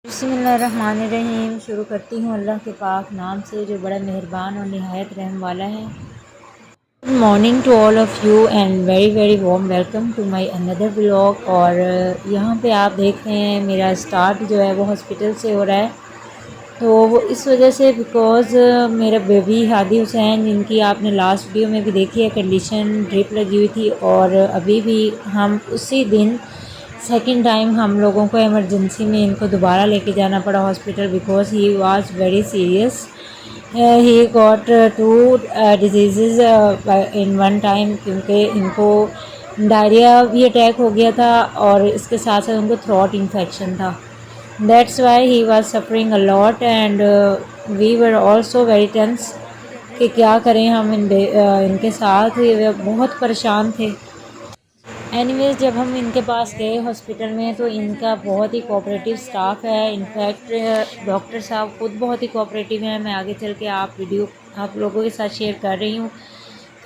बिस्मिल्लाहिर्रहमानिर्रहीम। शुरू करती हूँ अल्लाह के पाक नाम से जो बड़ा मेहरबान और निहायत रहम वाला है। Good morning to all of you and very very warm welcome to my another vlog. और यहाँ पे आप देख रहे हैं मेरा स्टार्ट जो है वो हॉस्पिटल से हो रहा है। तो वो इस वजह से बिकॉज़ मेरा बेबी हादी हुसैन, जिनकी आपने लास्ट वीडियो में भी देखी है कंडीशन, ड्रिप लगी हुई थी और अभी भी हम उसी दिन सेकंड टाइम हम लोगों को इमरजेंसी में इनको दोबारा लेके जाना पड़ा hospital because he was very serious. He got two disease in one time, क्योंकि इनको डायरिया भी अटैक हो गया था और इसके साथ साथ उनको थ्रोट इन्फेक्शन था। That's why he was suffering a lot and we were also very tense कि क्या करें हम इनके साथ। ये बहुत परेशान थे। एनीवेज़, जब हम इनके पास गए हॉस्पिटल में तो इनका बहुत ही कोऑपरेटिव स्टाफ है। इनफैक्ट डॉक्टर साहब खुद बहुत ही कोऑपरेटिव हैं। मैं आगे चल के वीडियो आप लोगों के साथ शेयर कर रही हूँ।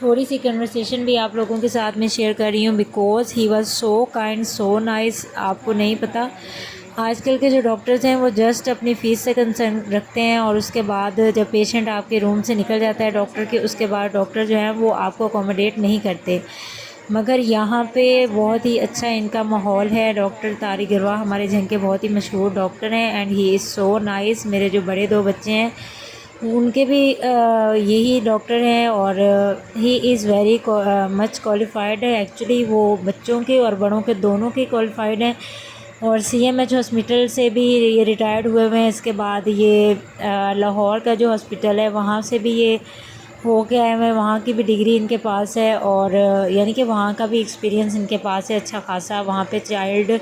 थोड़ी सी कन्वर्सेशन भी आप लोगों के साथ में शेयर कर रही हूँ because he was so kind, so nice. आपको नहीं पता, आजकल के जो डॉक्टर्स हैं वो जस्ट अपनी फ़ीस से कंसर्न रखते हैं और उसके बाद जब पेशेंट आपके रूम से निकल जाता है डॉक्टर के, उसके बाद डॉक्टर जो हैं वो आपको अकोमोडेट नहीं करते। मगर यहाँ पे बहुत ही अच्छा इनका माहौल है। डॉक्टर तारिक गिरवा हमारे जंग के बहुत ही मशहूर डॉक्टर हैं and he is so nice. मेरे जो बड़े दो बच्चे हैं उनके भी यही डॉक्टर हैं और he is very much qualified है। एक्चुअली वो बच्चों के और बड़ों के दोनों के क्वालिफाइड हैं और CMH हॉस्पिटल से भी ये रिटायर्ड हुए हैं। इसके बाद ये लाहौर का जो हॉस्पिटल है वहाँ से भी ये हो के आए हुए, वहाँ की भी डिग्री इनके पास है और यानी कि वहाँ का भी एक्सपीरियंस इनके पास है अच्छा खासा। वहाँ पे चाइल्ड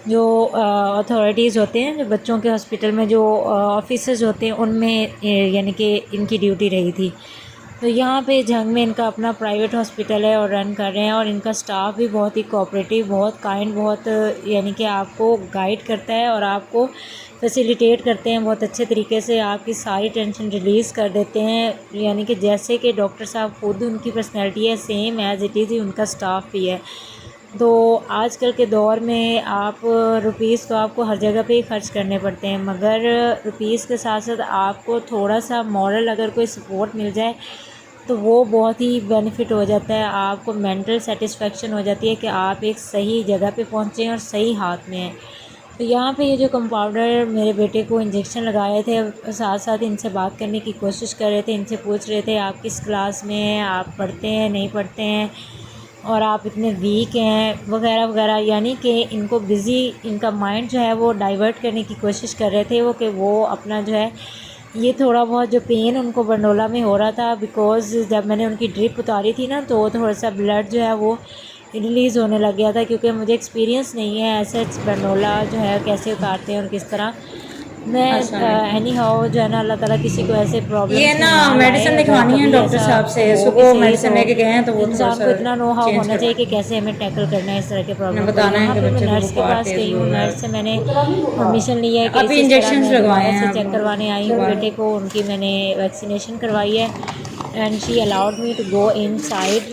जो अथॉरिटीज़ होते हैं, जो बच्चों के हॉस्पिटल में जो ऑफिसर्स होते हैं, उनमें यानी कि इनकी ड्यूटी रही थी। तो यहाँ पे झंग में इनका अपना प्राइवेट हॉस्पिटल है और रन कर रहे हैं और इनका स्टाफ भी बहुत ही कोऑपरेटिव, बहुत काइंड, बहुत यानी कि आपको गाइड करता है और आपको फैसिलिटेट करते हैं बहुत अच्छे तरीके से। आपकी सारी टेंशन रिलीज़ कर देते हैं, यानी कि जैसे कि डॉक्टर साहब खुद उनकी पर्सनैलिटी है सेम एज़ इट इज़ ही उनका स्टाफ भी है। तो आजकल के दौर में आप रुपीस तो आपको हर जगह पे ही ख़र्च करने पड़ते हैं, मगर रुपीस के साथ साथ आपको थोड़ा सा मॉरल अगर कोई सपोर्ट मिल जाए तो वो बहुत ही बेनिफिट हो जाता है। आपको मेंटल सेटिस्फेक्शन हो जाती है कि आप एक सही जगह पे पहुँचे हैं और सही हाथ में हैं। तो यहाँ पे ये जो कंपाउंडर मेरे बेटे को इंजेक्शन लगाए थे, साथ साथ इनसे बात करने की कोशिश कर रहे थे, इनसे पूछ रहे थे आप किस क्लास में हैं, आप पढ़ते हैं नहीं पढ़ते हैं और आप इतने वीक हैं वगैरह वगैरह। यानी कि इनको बिज़ी, इनका माइंड जो है वो डाइवर्ट करने की कोशिश कर रहे थे वो अपना जो है ये थोड़ा बहुत जो पेन उनको बंडोला में हो रहा था बिकॉज़ जब मैंने उनकी ड्रिप उतारी थी ना तो थोड़ा सा ब्लड जो है वो रिलीज़ होने लग गया था, क्योंकि मुझे एक्सपीरियंस नहीं है ऐसे बंडोला जो है कैसे उतारते हैं और किस तरह। मैं एनी हाउ जो है ना, अल्लाह ताला किसी को ऐसे प्रॉब्लम ये में ना ना लाए। मेडिसिन अगर लिखवानी है कभी डॉक्टर ऐसा साहब से, हो भी सुबह सही मेडिसिन तो लेके गए हैं तो वो थोड़ा इंसान सा को इतना नो हाउ चेंज होना चाहिए करवा कि कैसे हमें टैकल करना है इस तरह के ने प्रॉब्लम को। बताना है यहाँ कि पे मैं बच्चे को नर्स के बुखार पास तेज गई हो हूँ, रहा नर्स से है। मैंने परमिशन ली है कि अभी इस तरह इंजेक्शंस मैं लगवाए दोबारा हैं से चेक अब करवाने आई हूँ बेटे को। उनकी मैंने वैक्सीनेशन करवाई है and she allowed me to go inside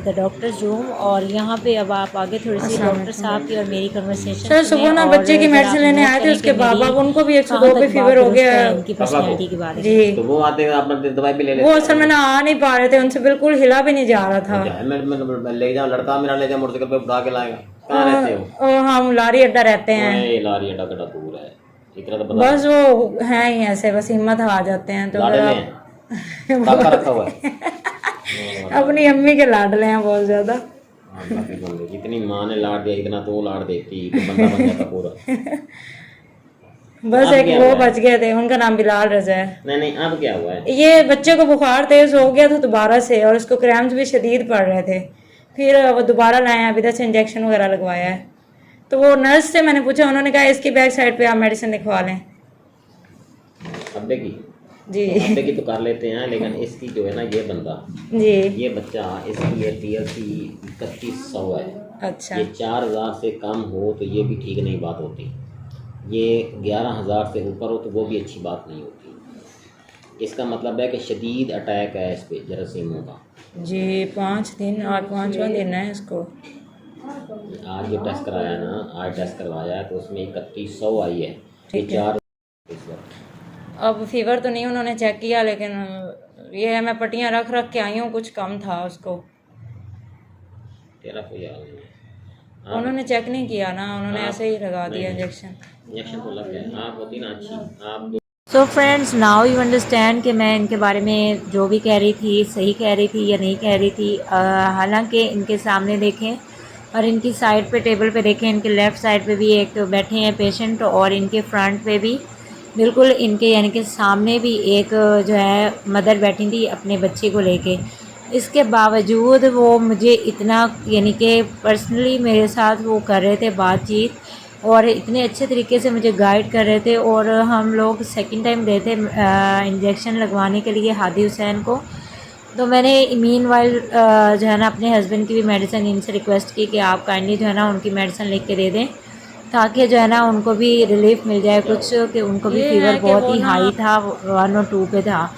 the doctor's room. और यहाँ पे अब आप आगे थोड़ी सी अस्सलाम डॉक्टर साहब की और वालेकुम। मेरी कन्वर्सेशन सर सुने सुबह ना और बच्चे की ज़रा मेडिसिन आप लेने नोट आए थे, करें कि उसके मेरी बाबा को उनको भी कहाँ 102 पे तक बात फीवर हो दुरुस्त गया है इनकी पापा को पर्सनैलिटी के बारे में। जी। तो वो आते हैं आप दवाई भी ले वो लेते असल में हैं। ना आ नहीं पा रहे थे, उनसे बिल्कुल हिला भी नहीं जा रहा था। वो क्या है, मैं ले जाऊँ, लड़का मेरा ले जाऊँ मोटरसाइकिल पे उठा के लाएगा। कहाँ रहते हो? हम लारी अड्डा रहते हैं। ओए लारी अड्डा कटा दूर है, इतना तो बता बस दो। वो है ही ऐसे, बस हिम्मत हार जाते हैं तो फिर लाडले आप हैं, काका रखा हुआ है। अपनी अम्मी के लाडले हैं बहुत ज्यादा। हाँ, काफी बंदे जितनी माँ ने लाड दिया इतना तो वो लाड देती कि बंदा बन जाता पूरा। तो बस अब एक क्या वो हुआ है? बच गए थे, उनका नाम बिलाल रजा है। नहीं अब क्या हुआ है? ये बच्चे को बुखार तेज हो गया था दोबारा से और उसको क्रैम्स भी शदीद पड़ रहे थे। फिर वो दोबारा लाए हैं, अभी तक से इंजेक्शन वगैरह लगवाया है। तो वो नर्स से मैंने पूछा, उन्होंने कहा इसकी बैक साइड पे आप मेडिसिन लिखवा लें। अब्बे की जी तो अब्बे की तो कर लेते हैं, लेकिन इसकी जो है ना ये बंदा, जी। ये बच्चा, इसकी ये TLC 3100 है। अच्छा ये 4000 से कम हो तो ये भी ठीक नहीं बात होती, ये 11000 से ऊपर हो तो वो भी अच्छी बात नहीं होती। इसका मतलब है कि शदीद अटैक है इस पर जरासीमों का। जी। 5 दिन और 5वां दिन है इसको। आज जो टेस्ट कराया ना, आज टेस्ट करवाया है तो उसमें 3100 आई है। ठीक है। 4 इस वक्त। अब फीवर तो नहीं उन्होंने चेक किया, लेकिन ये है मैं पट्टियाँ रख रख के आई हूँ, कुछ कम था उसको। तेरा कोई हाल नहीं है। उन्होंने चेक नहीं किया ना, उन्होंने ऐसे ही लगा नहीं, दिया नहीं। इंजेक्शन। इंजेक्शन तो लग गया। आप होती ना अच्छी, आप so friends, now you understand कि मैं इनके बारे में जो भी कह रही थी सही कह रही थी या नहीं कह रही थी। हालांकि इनके सामने देखें और इनकी साइड पे टेबल पे देखें, इनके लेफ़्ट साइड पे भी एक बैठे हैं पेशेंट, और इनके फ्रंट पे भी बिल्कुल इनके यानी कि सामने भी एक जो है मदर बैठी थी अपने बच्चे को लेके। इसके बावजूद वो मुझे इतना यानी कि पर्सनली मेरे साथ वो कर रहे थे बातचीत, और इतने अच्छे तरीके से मुझे गाइड कर रहे थे। और हम लोग सेकंड टाइम गए थे इंजेक्शन लगवाने के लिए हादी हुसैन को। तो मैंने मीन वाइल जो है ना अपने हस्बैंड की भी मेडिसिन इनसे रिक्वेस्ट की कि आप काइंडली जो है ना उनकी मेडिसिन लिख के दे दें, ताकि जो है ना उनको भी रिलीफ मिल जाए कुछ, कि उनको भी ये फीवर है कि बहुत वो ही ना हाई था, 1 और 2 पे था।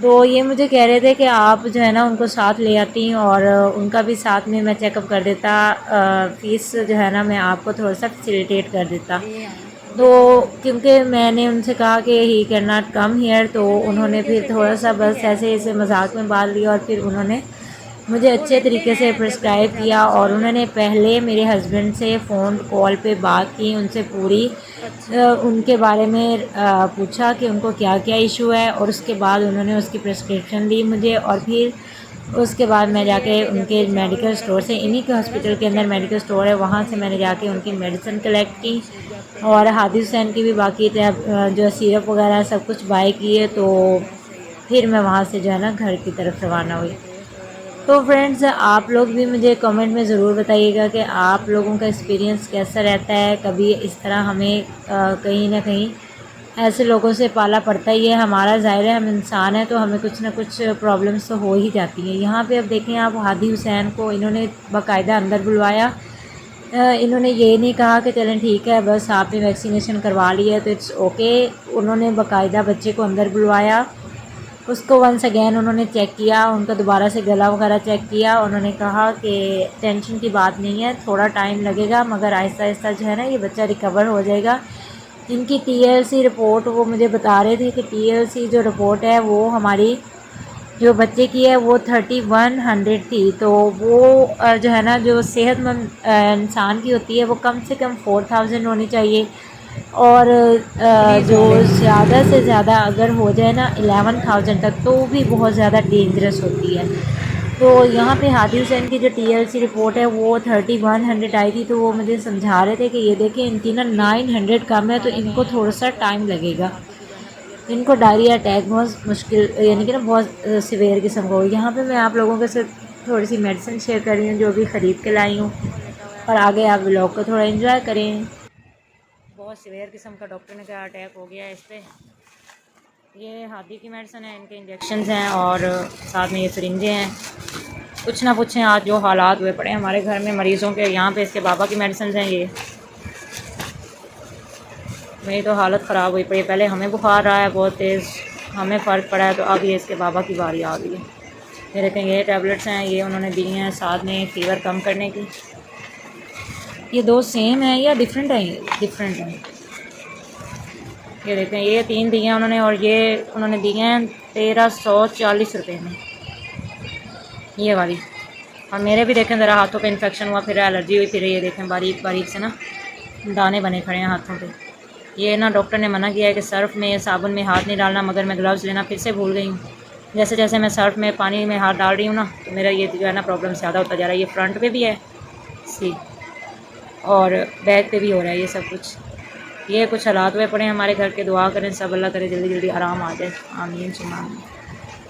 तो ये मुझे कह रहे थे कि आप जो है ना उनको साथ ले आती और उनका भी साथ में मैं चेकअप कर देता, फ़ीस जो है ना मैं आपको थोड़ा सा फैसिलिटेट कर देता। तो क्योंकि मैंने उनसे कहा कि he can not come here, तो उन्होंने फिर थोड़ा सा बस ऐसे ऐसे मजाक में बात लिया, और फिर उन्होंने मुझे अच्छे तरीके से प्रिस्क्राइब किया। और उन्होंने पहले मेरे हस्बैंड से फ़ोन कॉल पे बात की, उनसे पूरी उनके बारे में पूछा कि उनको क्या क्या इशू है, और उसके बाद उन्होंने उसकी प्रिस्क्रिप्शन दी मुझे। और फिर उसके बाद मैं जाके उनके मेडिकल स्टोर से, इन्हीं के हॉस्पिटल के अंदर मेडिकल स्टोर है, वहाँ से मैंने जाके उनकी मेडिसिन कलेक्ट की, और हादी हुसैन की भी बाकी जो सिरप वगैरह सब कुछ बाय किए। तो फिर मैं वहाँ से जो है ना घर की तरफ रवाना हुई। तो फ्रेंड्स, आप लोग भी मुझे कमेंट में ज़रूर बताइएगा कि आप लोगों का एक्सपीरियंस कैसा रहता है। कभी इस तरह हमें कहीं ना कहीं ऐसे लोगों से पाला पड़ता ही है। हमारा ज़ाहिर है हम इंसान है, तो हमें कुछ ना कुछ प्रॉब्लम्स तो हो ही जाती हैं। यहाँ पे अब देखें आप, हादी हुसैन को इन्होंने बाकायदा अंदर बुलवाया। इन्होंने ये नहीं कहा कि चलें ठीक है बस आपने वैक्सीनेशन करवा ली है तो इट्स ओके। उन्होंने बाकायदा बच्चे को अंदर बुलवाया, उसको वंस अगेन उन्होंने चेक किया, उनका दोबारा से गला वगैरह चेक किया। उन्होंने कहा कि टेंशन की बात नहीं है, थोड़ा टाइम लगेगा, मगर आहिस्ता आहिस्ता जो है ना ये बच्चा रिकवर हो जाएगा। इनकी टीएलसी रिपोर्ट वो मुझे बता रहे थे कि टीएलसी जो रिपोर्ट है वो हमारी जो बच्चे की है वो 3100 थी। तो वो जो है ना जो सेहतमंद इंसान की होती है वो कम से कम 4000 होनी चाहिए, और जो ज़्यादा से ज़्यादा अगर हो जाए ना 11,000 तक तो भी बहुत ज़्यादा डेंजरस होती है। तो यहाँ पे हादी हुसैन की जो टीएलसी रिपोर्ट है वो 3100 आई थी। तो वो मुझे समझा रहे थे कि ये देखें इनकी ना 900 कम है, तो इनको थोड़ा सा टाइम लगेगा, इनको डायरिया अटैक बहुत मुश्किल यानी कि ना बहुत सिवियर किस्म का हो। यहाँ पे मैं आप लोगों के साथ थोड़ी सी मेडिसिन शेयर कर रही हूँ जो भी ख़रीद के लाई हूँ, और आगे आप व्लॉग को थोड़ा एंजॉय करें। बहुत सिवियर किस्म का डॉक्टर ने कहा अटैक हो गया है इस पर। ये हादी की मेडिसिन है, इनके इंजेक्शन हैं, और साथ में ये सरिंजें हैं। कुछ ना पूछें आज जो हालात हुए पड़े हैं हमारे घर में मरीज़ों के। यहाँ पे इसके बाबा की मेडिसिन हैं, ये मेरी तो हालत ख़राब हुई पड़ी। पहले हमें बुखार रहा है बहुत तेज़, हमें फ़र्क पड़ा है, तो अब ये इसके बाबा की बारी आ गई है। ये देखें ये टैबलेट्स हैं, ये उन्होंने दी हैं साथ में फ़ीवर कम करने की। ये दो सेम हैं या डिफरेंट हैं? ये डिफरेंट हैं। ये देखें ये 3 दिए हैं उन्होंने, और ये उन्होंने दिए हैं 1340 रुपये में ये वाली। और मेरे भी देखें ज़रा हाथों पे इन्फेक्शन हुआ, फिर एलर्जी हुई, फिर ये देखें बारीक बारीक से ना दाने बने खड़े हैं हाथों पे। ये ना डॉक्टर ने मना किया है कि सर्फ़ में साबुन में हाथ नहीं डालना, मगर मैं ग्लव्स लेना फिर से भूल गई हूँ। जैसे जैसे मैं सर्फ़ में पानी में हाथ डाल रही हूँ ना, तो मेरा ये जो है ना प्रॉब्लम ज़्यादा होता जा रहा है। ये फ्रंट पे भी है सी, और बैक पे भी हो रहा है ये सब कुछ। ये कुछ हालात हुए पड़े हमारे घर के, दुआ करें सब अल्लाह करे जल्दी जल्दी आराम आ जाए, आमीन सुम्मा आमीन।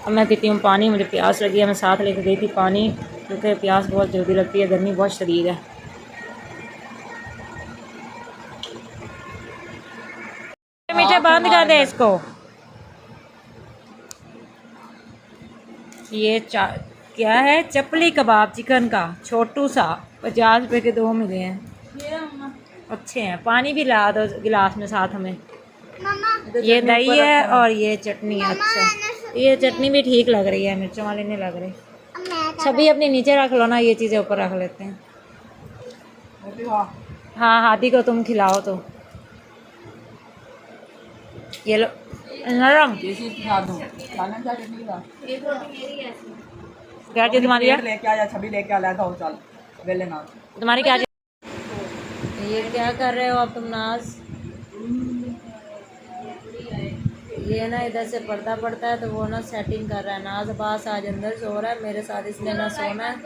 अब मैं पीती हूँ पानी, मुझे प्यास लगी है, मैं साथ लेकर गई थी पानी, क्योंकि प्यास बहुत जल्दी लगती है, गर्मी बहुत शदीद है। मीठे बंद कर दे इसको। ये क्या है, चपली कबाब चिकन का, छोटू सा 50 रुपये के 2 मिले हैं, अच्छे हैं। पानी भी ला दो गिलास में साथ हमें। ये दही है और ये चटनी है। अच्छा ये चटनी भी ठीक लग रही है, मिर्चों वाली नहीं लग रही। छवि अपनी नीचे रख लो ना, ये चीज़ें ऊपर रख लेते हैं। हाँ हादी को तुम खिलाओ तो। ये लो नरम। क्या चीज तुम्हारी है? लेके आया, छवि लेके आया था, चल वेले ना। तुम्हारी क्या चीज? ये क्या कर रहे हो अब तुम नाज? ये ना इधर से पर्दा पड़ता है तो वो ना सेटिंग कर रहा है। नाज अब्बास आज अंदर सो रहा है, मेरे साथ इसने ना सोना है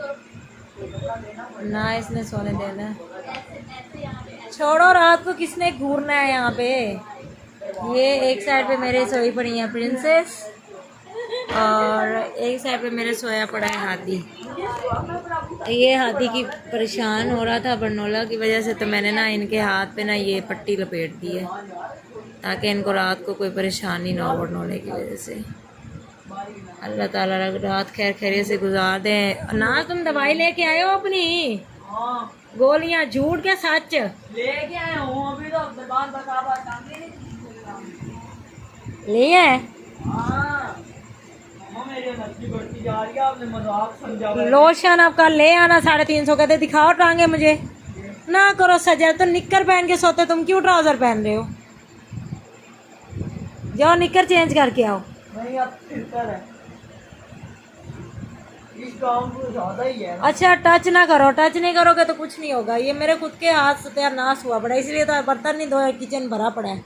ना इसने सोने देना है। छोड़ो, रात को किसने घूरना है यहाँ पे। ये एक साइड पे मेरे सोई पड़ी है प्रिंसेस और एक साइड पे मेरे सोया पड़ा है हाथी। ये हाथी की परेशान हो रहा था बरनोला की वजह से, तो मैंने ना इनके हाथ पे ना ये पट्टी लपेट दी है ताकि इनको रात को कोई परेशानी ना हो बरनोले की वजह से। अल्लाह ताला रात खैर खैरियत से गुजार दें। ना तुम दवाई लेके आए हो अपनी? गोलियां झूठ क्या सच? लेके आया हूँ अभी तो दुकान पर ले आए? मेरे मस्ती बढ़ती जा रही है, आपने मजाक समझा। लोशन अब कल ले आना, 350 कहते। दिखाओ टांगे मुझे। ना करो सजा, तो निक्कर पहन के सोते, तुम क्यों ट्राउजर पहन रहे हो? जाओ निक्कर चेंज करके आओ। नहीं अब फिल्टर है, इस गांव को ज्यादा ही है। अच्छा टच ना करो, टच नहीं करोगे तो कुछ नहीं होगा। ये मेरे खुद के हाथ से सत्यानाश हुआ पड़ा, इसलिए तो बर्तन नहीं धोया, किचन भरा पड़ा है।